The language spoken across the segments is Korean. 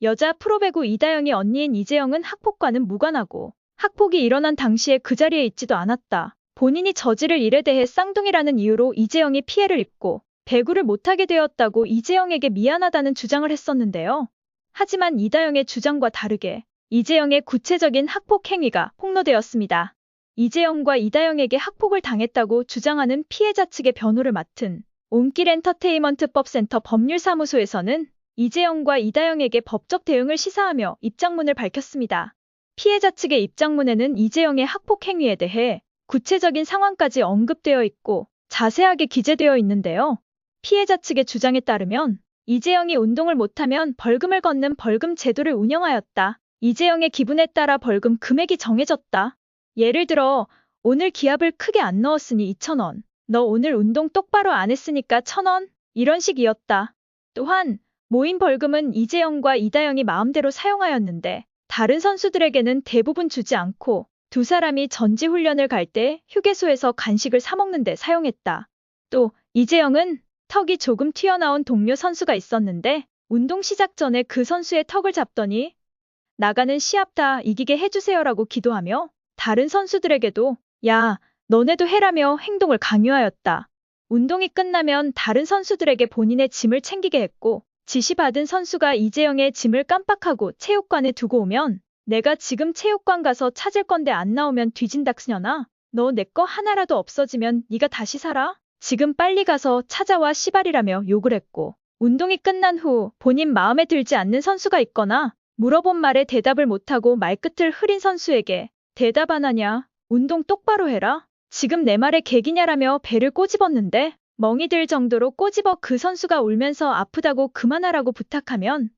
여자 프로배구 이다영이 언니인 이재영은 학폭과는 무관하고 학폭이 일어난 당시에 그 자리에 있지도 않았다. 본인이 저지를 일에 대해 쌍둥이라는 이유로 이재영이 피해를 입고 배구를 못하게 되었다고 이재영에게 미안하다는 주장을 했었는데요. 하지만 이다영의 주장과 다르게 이재영의 구체적인 학폭 행위가 폭로되었습니다. 이재영과 이다영에게 학폭을 당했다고 주장하는 피해자 측의 변호를 맡은 온길 엔터테인먼트법센터 법률사무소에서는 이재영과 이다영에게 법적 대응을 시사하며 입장문을 밝혔습니다. 피해자 측의 입장문에는 이재영의 학폭 행위에 대해 구체적인 상황까지 언급되어 있고 자세하게 기재되어 있는데요. 피해자 측의 주장에 따르면 이재영이 운동을 못하면 벌금을 걷는 벌금 제도를 운영하였다. 이재영의 기분에 따라 벌금 금액이 정해졌다. 예를 들어 오늘 기합을 크게 안 넣었으니 2,000원. 너 오늘 운동 똑바로 안 했으니까 1,000원. 이런 식이었다. 또한 모인 벌금은 이재영과 이다영이 마음대로 사용하였는데 다른 선수들에게는 대부분 주지 않고 두 사람이 전지훈련을 갈 때 휴게소에서 간식을 사 먹는데 사용했다. 또 이재영은 턱이 조금 튀어나온 동료 선수가 있었는데 운동 시작 전에 그 선수의 턱을 잡더니 나가는 시합 다 이기게 해주세요라고 기도하며 다른 선수들에게도 야, 너네도 해라며 행동을 강요하였다. 운동이 끝나면 다른 선수들에게 본인의 짐을 챙기게 했고 지시받은 선수가 이재영의 짐을 깜빡하고 체육관에 두고 오면 내가 지금 체육관 가서 찾을 건데 안 나오면 뒤진다크냐나. 너 내 거 하나라도 없어지면 네가 다시 살아? 지금 빨리 가서 찾아와 시발이라며 욕을 했고 운동이 끝난 후 본인 마음에 들지 않는 선수가 있거나 물어본 말에 대답을 못하고 말끝을 흐린 선수에게 대답 안 하냐? 운동 똑바로 해라. 지금 내 말에 개기냐라며 배를 꼬집었는데 멍이 들 정도로 꼬집어 그 선수가 울면서 아프다고 그만하라고 부탁하면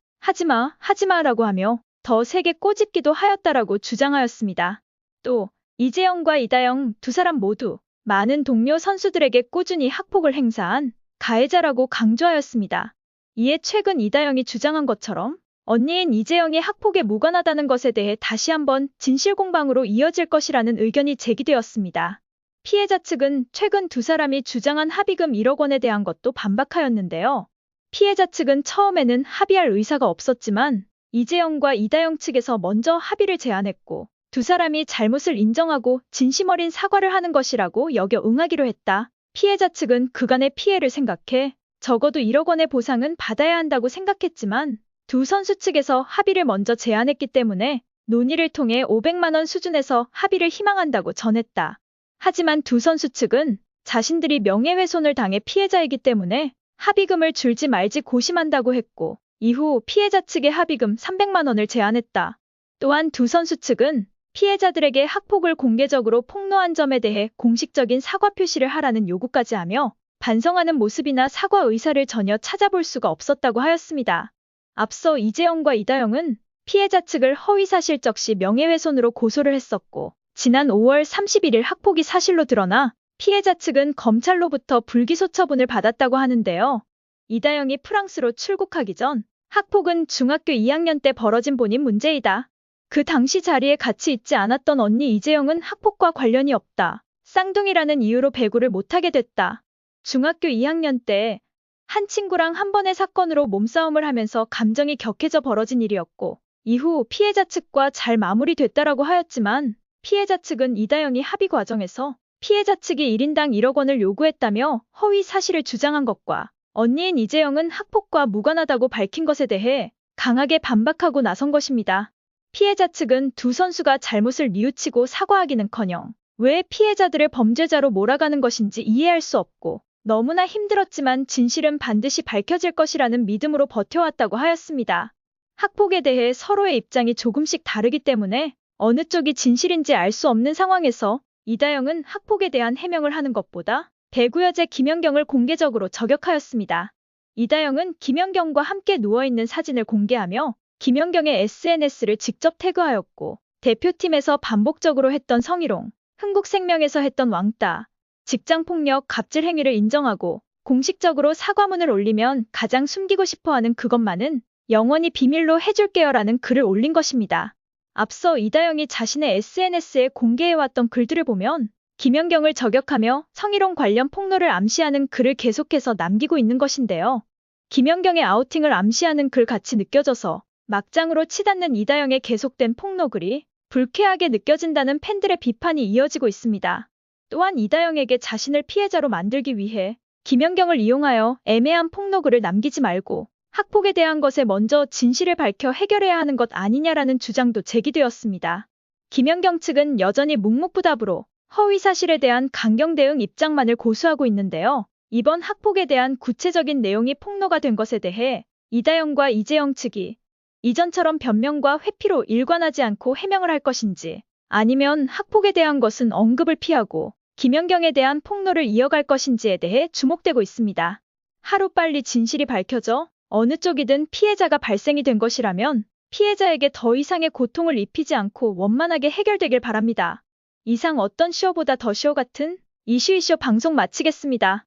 하지마라고 하며 더 세게 꼬집기도 하였다라고 주장하였습니다. 또 이재영과 이다영 두 사람 모두 많은 동료 선수들에게 꾸준히 학폭을 행사한 가해자라고 강조하였습니다. 이에 최근 이다영이 주장한 것처럼 언니인 이재영이 학폭에 무관하다는 것에 대해 다시 한번 진실공방으로 이어질 것이라는 의견이 제기되었습니다. 피해자 측은 최근 두 사람이 주장한 합의금 1억 원에 대한 것도 반박하였는데요. 피해자 측은 처음에는 합의할 의사가 없었지만 이재영과 이다영 측에서 먼저 합의를 제안했고 두 사람이 잘못을 인정하고 진심 어린 사과를 하는 것이라고 여겨 응하기로 했다. 피해자 측은 그간의 피해를 생각해 적어도 1억 원의 보상은 받아야 한다고 생각했지만 두 선수 측에서 합의를 먼저 제안했기 때문에 논의를 통해 500만 원 수준에서 합의를 희망한다고 전했다. 하지만 두 선수 측은 자신들이 명예훼손을 당해 피해자이기 때문에 합의금을 줄지 말지 고심한다고 했고 이후 피해자 측의 합의금 300만 원을 제안했다. 또한 두 선수 측은 피해자들에게 학폭을 공개적으로 폭로한 점에 대해 공식적인 사과 표시를 하라는 요구까지 하며 반성하는 모습이나 사과 의사를 전혀 찾아볼 수가 없었다고 하였습니다. 앞서 이재영과 이다영은 피해자 측을 허위사실적 시 명예훼손으로 고소를 했었고 지난 5월 31일 학폭이 사실로 드러나 피해자 측은 검찰로부터 불기소 처분을 받았다고 하는데요. 이다영이 프랑스로 출국하기 전 학폭은 중학교 2학년 때 벌어진 본인 문제이다. 그 당시 자리에 같이 있지 않았던 언니 이재영은 학폭과 관련이 없다. 쌍둥이라는 이유로 배구를 못하게 됐다. 중학교 2학년 때 한 친구랑 한 번의 사건으로 몸싸움을 하면서 감정이 격해져 벌어진 일이었고 이후 피해자 측과 잘 마무리됐다라고 하였지만 피해자 측은 이다영이 합의 과정에서 피해자 측이 1인당 1억 원을 요구했다며 허위 사실을 주장한 것과 언니인 이재영은 학폭과 무관하다고 밝힌 것에 대해 강하게 반박하고 나선 것입니다. 피해자 측은 두 선수가 잘못을 뉘우치고 사과하기는커녕 왜 피해자들을 범죄자로 몰아가는 것인지 이해할 수 없고 너무나 힘들었지만 진실은 반드시 밝혀질 것이라는 믿음으로 버텨왔다고 하였습니다. 학폭에 대해 서로의 입장이 조금씩 다르기 때문에 어느 쪽이 진실인지 알 수 없는 상황에서 이다영은 학폭에 대한 해명을 하는 것보다 배구여제 김연경을 공개적으로 저격하였습니다. 이다영은 김연경과 함께 누워있는 사진을 공개하며 김연경의 SNS를 직접 태그하였고 대표팀에서 반복적으로 했던 성희롱, 흥국생명에서 했던 왕따, 직장폭력, 갑질 행위를 인정하고 공식적으로 사과문을 올리면 가장 숨기고 싶어하는 그것만은 영원히 비밀로 해줄게요라는 글을 올린 것입니다. 앞서 이다영이 자신의 SNS에 공개해왔던 글들을 보면 김연경을 저격하며 성희롱 관련 폭로를 암시하는 글을 계속해서 남기고 있는 것인데요. 김연경의 아우팅을 암시하는 글 같이 느껴져서 막장으로 치닫는 이다영의 계속된 폭로글이 불쾌하게 느껴진다는 팬들의 비판이 이어지고 있습니다. 또한 이다영에게 자신을 피해자로 만들기 위해 김연경을 이용하여 애매한 폭로글을 남기지 말고 학폭에 대한 것에 먼저 진실을 밝혀 해결해야 하는 것 아니냐라는 주장도 제기되었습니다. 김연경 측은 여전히 묵묵부답으로 허위 사실에 대한 강경 대응 입장만을 고수하고 있는데요. 이번 학폭에 대한 구체적인 내용이 폭로가 된 것에 대해 이다영과 이재영 측이 이전처럼 변명과 회피로 일관하지 않고 해명을 할 것인지, 아니면 학폭에 대한 것은 언급을 피하고 김연경에 대한 폭로를 이어갈 것인지에 대해 주목되고 있습니다. 하루빨리 진실이 밝혀져 어느 쪽이든 피해자가 발생이 된 것이라면 피해자에게 더 이상의 고통을 입히지 않고 원만하게 해결되길 바랍니다. 이상 어떤 쇼보다 더 쇼 같은 이슈 방송 마치겠습니다.